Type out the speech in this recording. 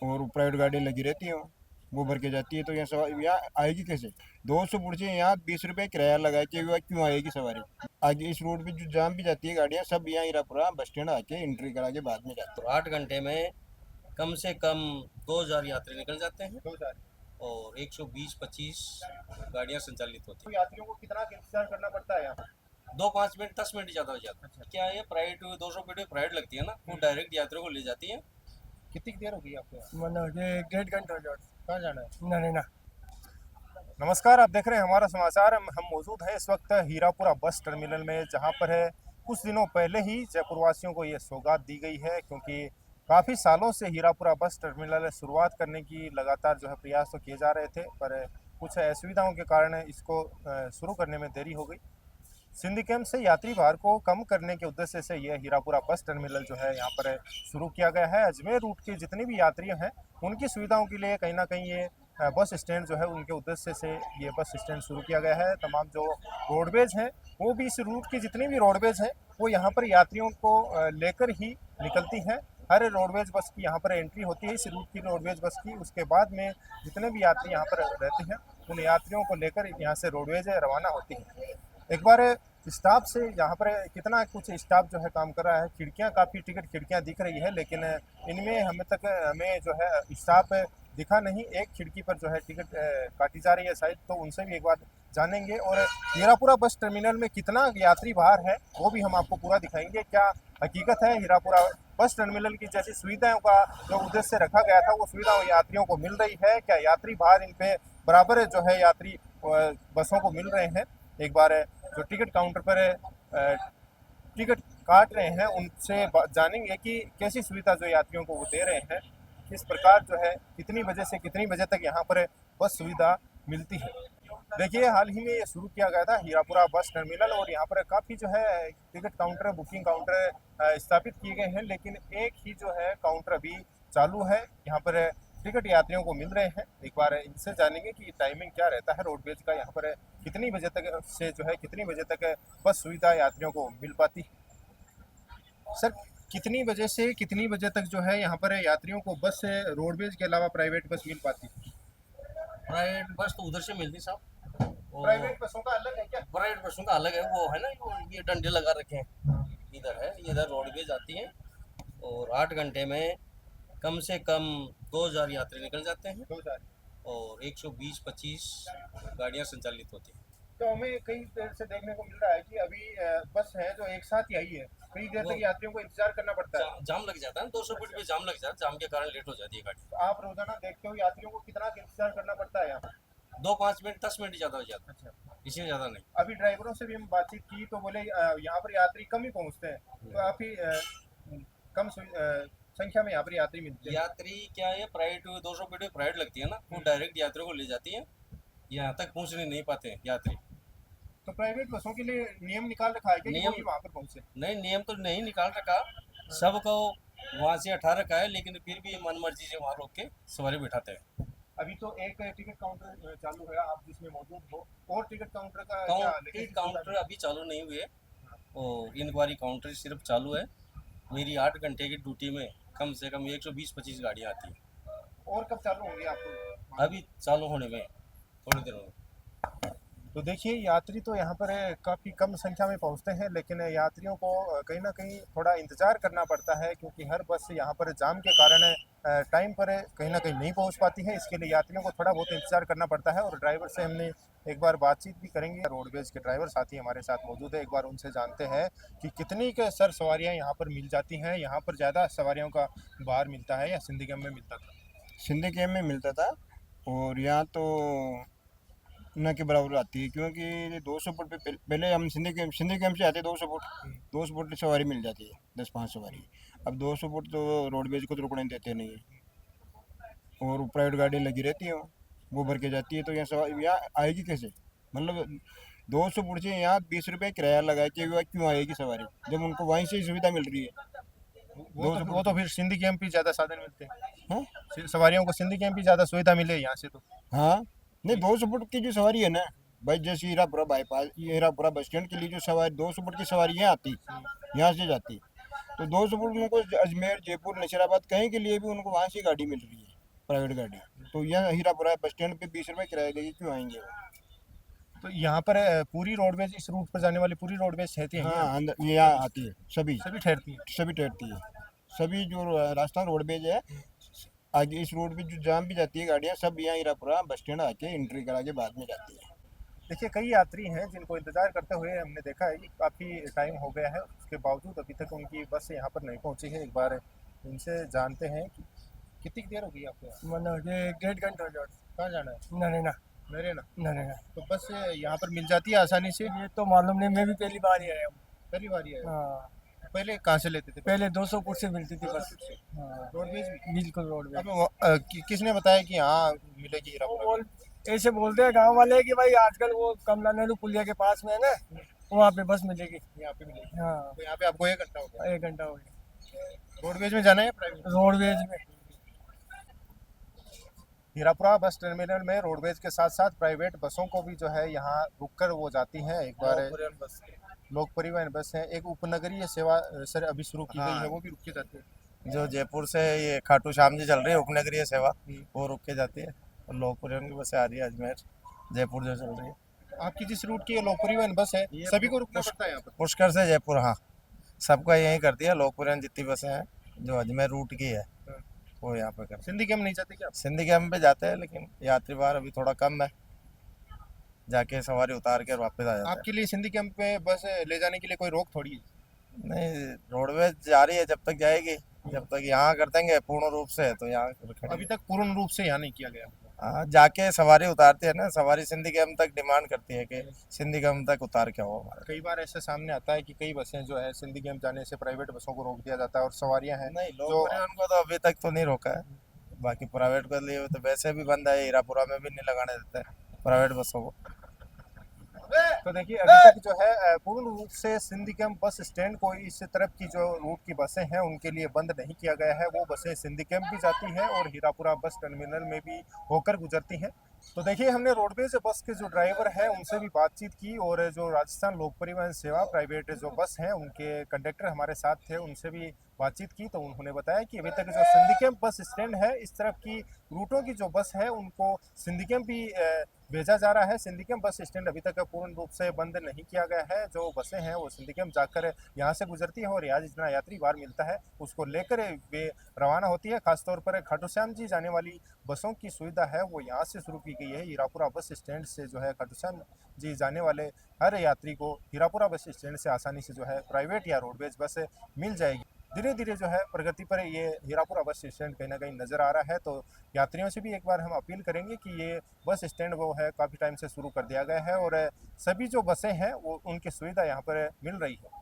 और प्राइवेट गाड़ी लगी रहती है, वो भर के जाती है। तो यहाँ आएगी कैसे? 200 फुट से यहाँ 20 रुपये किराया लगा के वह क्यों आएगी सवारी? आगे इस रोड पे जो जाम भी जाती है गाड़ियाँ, सब यहाँ हीरापुरा बस स्टैंड आके एंट्री करा के बाद में जाती तो 8 घंटे में कम से कम 2,000 यात्री निकल जाते हैं 2000। और 120-25 गाड़ियाँ संचालित होती तो यात्रियों को कितना इंतजार करना पड़ता है यहाँ? हैं। 2-5 मिनट 10 मिनट ज़्यादा हो जाता है। क्या है, प्राइवेट 200 फीट प्राइवेट लगती है ना, वो डायरेक्ट यात्रियों को ले जाती है। कितनी देर हो गई आपको यहाँ? मतलब ये 1.5 घंटा हो जाता कहाँ जाना है? नहीं ना। नमस्कार, आप देख रहे हैं हमारा समाचार। हम मौजूद हैं इस वक्त हीरापुरा बस टर्मिनल में, जहां पर है कुछ दिनों पहले ही जयपुर वासियों को ये सौगात दी गई है, क्योंकि काफ़ी सालों से हीरापुरा बस टर्मिनल शुरुआत करने की लगातार जो है प्रयास तो किए जा रहे थे, पर कुछ असुविधाओं के कारण इसको शुरू करने में देरी हो गई। सिंधी कैंप से यात्री भार को कम करने के उद्देश्य से यह हीरापुरा बस टर्मिनल जो है यहाँ पर शुरू किया गया है। अजमेर रूट के जितने भी यात्री हैं उनकी सुविधाओं के लिए कहीं ना कहीं ये बस स्टैंड जो है उनके उद्देश्य से ये बस स्टैंड शुरू किया गया है। तमाम जो रोडवेज हैं वो भी, इस रूट की जितनी भी रोडवेज हैं वो यहाँ पर यात्रियों को लेकर ही निकलती हैं। हर रोडवेज बस की यहाँ पर एंट्री होती है, इस रूट की रोडवेज बस की। उसके बाद में जितने भी यात्री यहाँ पर रहते हैं उन यात्रियों को लेकर यहाँ से रोडवेज रवाना होती है। एक बार स्टाफ से यहाँ पर कितना कुछ स्टाफ जो है काम कर रहा है। खिड़कियाँ, काफ़ी टिकट खिड़कियाँ दिख रही है, लेकिन इनमें हमें जो है स्टाफ दिखा नहीं। एक खिड़की पर जो है टिकट काटी जा रही है शायद, तो उनसे भी एक बार जानेंगे। और हीरापुरा बस टर्मिनल में कितना यात्री बाहर है वो भी हम आपको पूरा दिखाएंगे। क्या हकीकत है हीरापुरा बस टर्मिनल की जैसी सुविधाओं का जो उद्देश्य रखा गया था वो सुविधा यात्रियों को मिल रही है? क्या यात्री बाहर इन पे बराबर जो है यात्री बसों को मिल रहे हैं? एक बार जो टिकट काउंटर पर टिकट काट रहे हैं उनसे जानेंगे कि कैसी सुविधा जो यात्रियों को वो दे रहे हैं, किस प्रकार जो है कितनी बजे से कितनी बजे तक यहाँ पर बस सुविधा मिलती है। देखिए, हाल ही में ये शुरू किया गया था हीरापुरा बस टर्मिनल, और यहाँ पर काफ़ी जो है टिकट काउंटर, बुकिंग काउंटर स्थापित किए गए हैं, लेकिन एक ही जो है काउंटर अभी चालू है। यहाँ पर टिकट यात्रियों को मिल रहे हैं। एक बार इनसे जानेंगे कि टाइमिंग क्या रहता है रोडवेज का, यहाँ पर कितनी बजे तक से जो है कितनी बजे तक बस सुविधा यात्रियों को मिल पाती है। सर, कितनी बजे से कितनी बजे तक जो है यहाँ पर यात्रियों को बस रोडवेज के अलावा प्राइवेट बस मिल पाती है? प्राइवेट बस तो उधर से मिलती साहब, और प्राइवेट बसों का अलग है क्या? प्राइवेट बसों का अलग है। वो है ना, ये डंडे लगा रखे हैं, इधर है, इधर रोडवेज आती है और 8 घंटे में कम से कम 2,000 यात्री निकल जाते हैं 2000। और 120-25 गाड़ियाँ संचालित होती हैं। तो हमें कई देर से देखने को मिल रहा है कि अभी बस है जो एक साथ ही आई है, कई देर तक यात्रियों को इंतजार करना पड़ता है। जाम लग जाता है, 200 फीट पे जाम लग जाता है, जाम के कारण लेट हो जाती है गाड़ी। तो आप रोजाना देखते हो यात्रियों को कितना इंतजार करना पड़ता है यहाँ? 2-5 मिनट 10 मिनट ज़्यादा हो जाता अच्छा। है, इससे ज़्यादा नहीं। अभी ड्राइवरों से भी हम बातचीत की तो बोले यहाँ पर यात्री कम ही पहुँचते हैं, तो काफी कम संख्या में यहाँ पर यात्री मिलते हैं। यात्री क्या है, प्राइवेट 200 फीट प्राइवेट लगती है ना, वो डायरेक्ट यात्रियों को ले जाती है, यहाँ तक पहुँचने नहीं पाते हैं यात्री। तो प्राइवेट बसों के लिए नियम निकाल रखा है कि नियम वही वहाँ पर पहुँचे? नहीं, नियम तो नहीं निकाल रखा, सबको वहाँ से हटा रखा है, लेकिन फिर भी मन मर्जी से वहाँ रोक के सवारी बिठाते हैं। अभी तो एक टिकट काउंटर चालू है, आप जिसमें मौजूद हो, और टिकट काउंटर का क्या टिकट काउंटर अभी चालू नहीं हुए और इंक्वायरी काउंटर सिर्फ चालू है। मेरी 8 घंटे की ड्यूटी में कम से कम 120-25 गाड़ियाँ आती हैं। और कब चालू होंगी आपको? अभी चालू होने में थोड़ी देर में। तो देखिए, यात्री तो यहाँ पर काफ़ी कम संख्या में पहुँचते हैं, लेकिन यात्रियों को कहीं ना कहीं थोड़ा इंतज़ार करना पड़ता है, क्योंकि हर बस यहाँ पर जाम के कारण टाइम पर कहीं ना कहीं नहीं पहुँच पाती है। इसके लिए यात्रियों को थोड़ा बहुत इंतज़ार करना पड़ता है। और ड्राइवर से हमने एक बार बातचीत भी करेंगे। रोडवेज के ड्राइवर साथी हमारे साथ मौजूद है, एक बार उनसे जानते हैं कि कितनी के सर सवारियाँ यहाँ पर मिल जाती हैं। यहाँ पर ज़्यादा सवारियों का भार मिलता है या सिंधी कैंप में मिलता था? सिंधी कैंप में मिलता था, और यहाँ तो न के बराबर आती है, क्योंकि 200 फुट पे पहले हम सिंधी कैंप से आते 200 फुट, 200 फुट की सवारी मिल जाती है, 10-5 सवारी। अब 200 फुट तो रोडवेज को तो रुकने देते नहीं है, और प्राइवेट गाड़ी लगी रहती है, वो भर के जाती है। तो यहाँ आएगी कैसे? मतलब 200 फुट से यहाँ 20 रुपये किराया लगा के वह क्यों आएगी सवारी, जब उनको वहीं से ही सुविधा मिल रही है। वो तो फिर सिंधी कैंप ही ज़्यादा साधन मिलते हैं। हाँ सवारियों को सिंधी कैंप ही ज़्यादा सुविधा मिले यहाँ से तो। हाँ, नहीं 200 फुट की जो सवारी है ना भाई, जैसे हीरापुरा बाईपास, ये हीरापुरा बस स्टैंड के लिए जो सवारी 200 फुट की सवारी यहाँ आती, यहाँ से जाती, तो 200 फुट उनको अजमेर, जयपुर, नशीराबाद कहीं के लिए भी उनको वहाँ से गाड़ी मिल रही है। प्राइवेट गाड़ी। तो यहाँ हीरापुरा बस स्टैंड पे 20 रुपये किराया लेगी, क्यों आएंगे वो? तो यहाँ पर पूरी रोडवेज, इस रूट पर जाने वाली पूरी रोडवेज ठहरती है हाँ, अंदर ये यहाँ आती है सभी, सभी ठहरती है। सभी ठहरती है। सभी जो राजस्थान रोडवेज है, आगे इस रोड पे जो जाम भी जाती है गाड़ियाँ, सब यहाँ हीरापुरा बस स्टैंड आके एंट्री करा के बाद में जाती है। देखिए, कई यात्री हैं जिनको इंतजार करते हुए हमने देखा है कि काफ़ी टाइम हो गया है, उसके बावजूद अभी तक उनकी बस यहाँ पर नहीं पहुँची है। एक बार इनसे जानते हैं कि कितनी देर हो गई आपको यहाँ? मतलब ये 1.5 घंटा हो जाता कहाँ जाना है? नरेना नरेना। नरेना। तो बस यहाँ पर मिल जाती है आसानी से? ये तो मालूम नहीं, मैं भी पहली बार ही आया हूँ। पहली बार ही है। हाँ, पहले कहाँ से लेते थे? पहले 200 फुट से मिलती थी बस। से। हाँ, रोडवेज भी? बिल्कुल रोड में। अब किसने बताया कि यहाँ मिलेगी वो हीरापुरा? बोल ऐसे बोलते हैं गांव वाले कि भाई आजकल वो कमला नेहरू पुलिया के पास में है ना, वहाँ पे बस मिलेगी। यहाँ पे मिलेगी। हाँ, तो यहाँ पे आपको 1 घंटा हो गया। 1 घंटा हो गया। रोडवेज में जाना है या प्राइवेट? रोडवेज में। हीरापुरा बस टर्मिनल में रोडवेज के साथ साथ प्राइवेट बसों को भी जो है यहाँ रुककर वो जाती हैं। एक बार लोक परिवहन बस है, एक उपनगरीय सेवा सर अभी शुरू की गई है, वो भी रुक के जाती है। जो जयपुर से ये खाटू श्याम जी चल रही है उपनगरीय सेवा, वो रुक के जाती है। और लोक परिवहन की बसें आ रही है अजमेर जयपुर जो चल रही है। आपकी जिस रूट की ये लोक परिवहन बस है, सभी को रुकना पड़ता है यहाँ पर? पुष्कर से जयपुर, हाँ, सबका यही करती है। लोक परिवहन जितनी बसें हैं जो अजमेर रूट की है वो यहाँ पे करती सिंधी कैंप नहीं जाते क्या? है। सिंधी कैंप पे जाते हैं, लेकिन यात्री भार अभी थोड़ा कम है, जाके सवारी उतार के और वापस आ जाते आपके लिए सिंधी कैंप पे बस ले जाने के लिए कोई रोक थोड़ी है? हैं। नहीं, रोडवेज जा रही है, जब तक जाएगी, जब तक यहाँ कर देंगे पूर्ण रूप से तो यहाँ रखेंगे। अभी तक पूर्ण रूप से यहाँ नहीं किया गया। हाँ, जाके सवारी उतारते हैं ना, सवारी सिंधी कैंप तक डिमांड करती है कि सिंधी कैंप तक उतार के हो हमारे। कई बार ऐसा सामने आता है कि कई बसें जो है सिंधी कैंप जाने से प्राइवेट बसों को रोक दिया जाता है और सवारियां हैं नहीं, लोक जो परिवहन को तो अभी तक तो नहीं रोका है। बाकी प्राइवेट के लिए तो वैसे भी बंद है, हीरापुरा में भी नहीं लगाने देते हैं प्राइवेट बसों को। तो देखिए, अभी तक जो है पूर्ण रूप से सिंधी कैंप बस स्टैंड को इस तरफ की जो रूट की बसें हैं उनके लिए बंद नहीं किया गया है। वो बसें सिंधी कैंप भी जाती हैं और हीरापुरा बस टर्मिनल में भी होकर गुजरती हैं। तो देखिए, हमने रोडवेज बस के जो ड्राइवर हैं उनसे भी बातचीत की और जो राजस्थान लोक परिवहन सेवा प्राइवेट जो बस हैं उनके कंडक्टर हमारे साथ थे, उनसे भी बातचीत की। तो उन्होंने बताया कि अभी तक जो सिंधी कैंप बस स्टैंड है, इस तरफ की रूटों की जो बस है उनको सिंधी कैंप भी भेजा जा रहा है। सिंधी कैंप बस स्टैंड अभी तक पूर्ण रूप से बंद नहीं किया गया है। जो बसें हैं वो सिंधी कैंप जाकर यहाँ से गुजरती है और यहाँ जितना यात्री भार मिलता है उसको लेकर वे रवाना होती है। खासतौर पर खाटू श्याम जी जाने वाली बसों की सुविधा है वो यहाँ से शुरू की गई है। हीरापुरा बस स्टैंड से जो है खाटू श्याम जी जाने वाले हर यात्री को हीरापुरा बस स्टैंड से आसानी से जो है प्राइवेट या रोडवेज बस मिल जाएगी। धीरे धीरे जो है प्रगति पर ये हीरापुरा बस स्टैंड कहीं ना कहीं नज़र आ रहा है। तो यात्रियों से भी एक बार हम अपील करेंगे कि ये बस स्टैंड वो है काफ़ी टाइम से शुरू कर दिया गया है और सभी जो बसें हैं वो उनकी सुविधा यहाँ पर मिल रही है।